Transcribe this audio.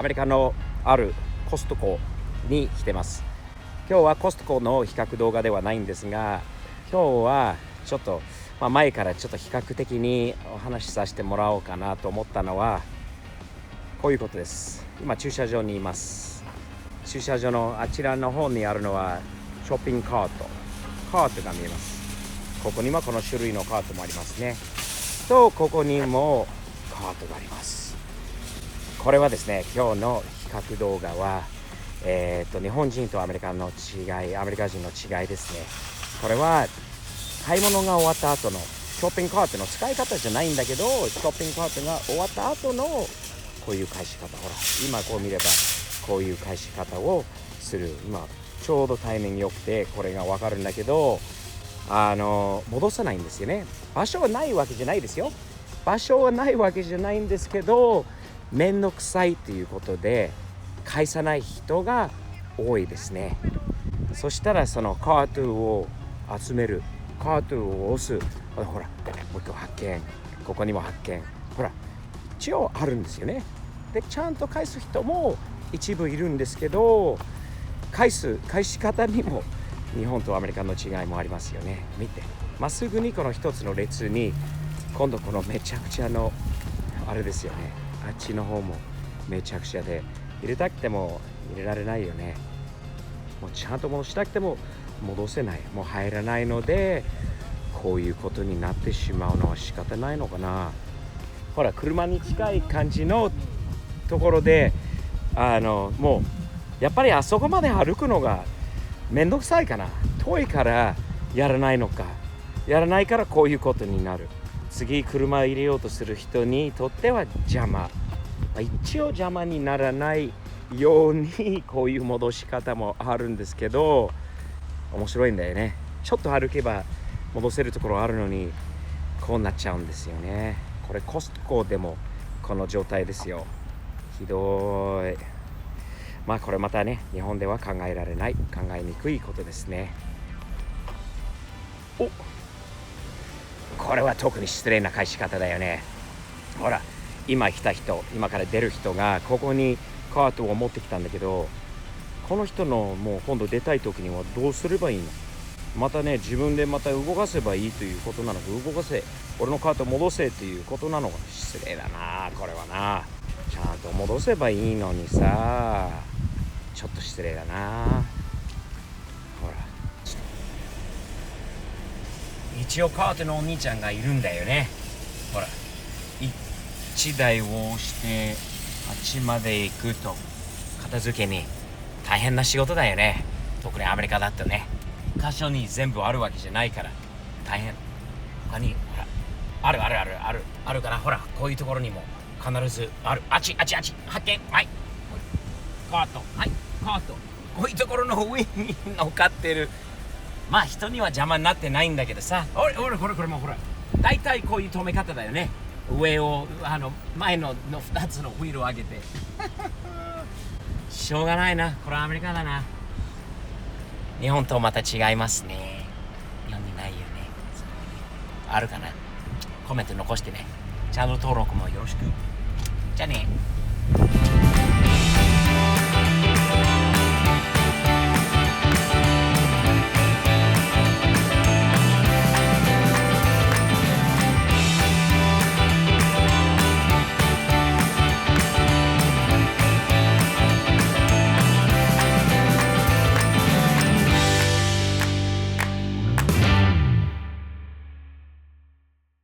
メリカのあるコストコに来てます。今日はコストコの比較動画ではないんですが、今日はちょっと、前からちょっと比較的にお話しさせてもらおうかなと思ったのはこういうことです。今駐車場にいます。駐車場のあちらの方にあるのはショッピングカートが見えます。ここにもこの種類のカートもありますね。とここにもカートがあります。これはですね、今日の比較動画は日本人とアメリカ人の違いですね。これは買い物が終わった後のショッピングカートの使い方じゃないんだけど、ショッピングカートが終わった後のこういう返し方、ほら今こう見ればこういう返し方をする。今ちょうどタイミング良くてこれが分かるんだけど、戻さないんですよね。場所はないわけじゃないですよ。場所はないわけじゃないんですけど、めんどくさいということで返さない人が多いですね。そしたらそのカートを集める、カートを押す、ほらもう一個発見、ここにも発見、ほら一応あるんですよね。でちゃんと返す人も一部いるんですけど、返し方にも日本とアメリカの違いもありますよね。見て、まっすぐにこの一つの列に、今度このめちゃくちゃのあれですよね。あっちの方もめちゃくちゃで、入れたくても入れられないよね。もうちゃんと戻したくても戻せない、もう入らないので、こういうことになってしまうのは仕方ないのかな。ほら車に近い感じのところでもうやっぱりあそこまで歩くのがめんどくさいかな、遠いからやらないのか、やらないからこういうことになる。次車入れようとする人にとっては邪魔、一応邪魔にならないようにこういう戻し方もあるんですけど、面白いんだよね。ちょっと歩けば戻せるところあるのにこうなっちゃうんですよね。これコストコでもこの状態ですよ。ひどい。これまたね、日本では考えられない、考えにくいことですね。これは特に失礼な返し方だよね。ほら今来た人、今から出る人がここにカートを持ってきたんだけど、この人のもう今度出たい時にはどうすればいいの。またね、自分でまた動かせばいいということなのか、動かせ、俺のカート戻せということなのか。失礼だなこれはな。ちゃんと戻せばいいのにさ、ちょっと失礼だな。ほら一応カートのお兄ちゃんがいるんだよね。ほら1台を押してあっちまで行くと片付けに大変な仕事だよね。特にアメリカだとね、箇所に全部あるわけじゃないから大変。他にほらあるから、ほらこういうところにも必ずある。あっち発見。はいカート、はいカート、こういうところの上に乗っかってる。人には邪魔になってないんだけどさ、これもほら大体こういう止め方だよね。上を前の2つのホイールを上げてしょうがないな、これはアメリカだな。日本とまた違いますね。日本にないよね。あるかな。コメント残してね。チャンネル登録もよろしく。じゃあね。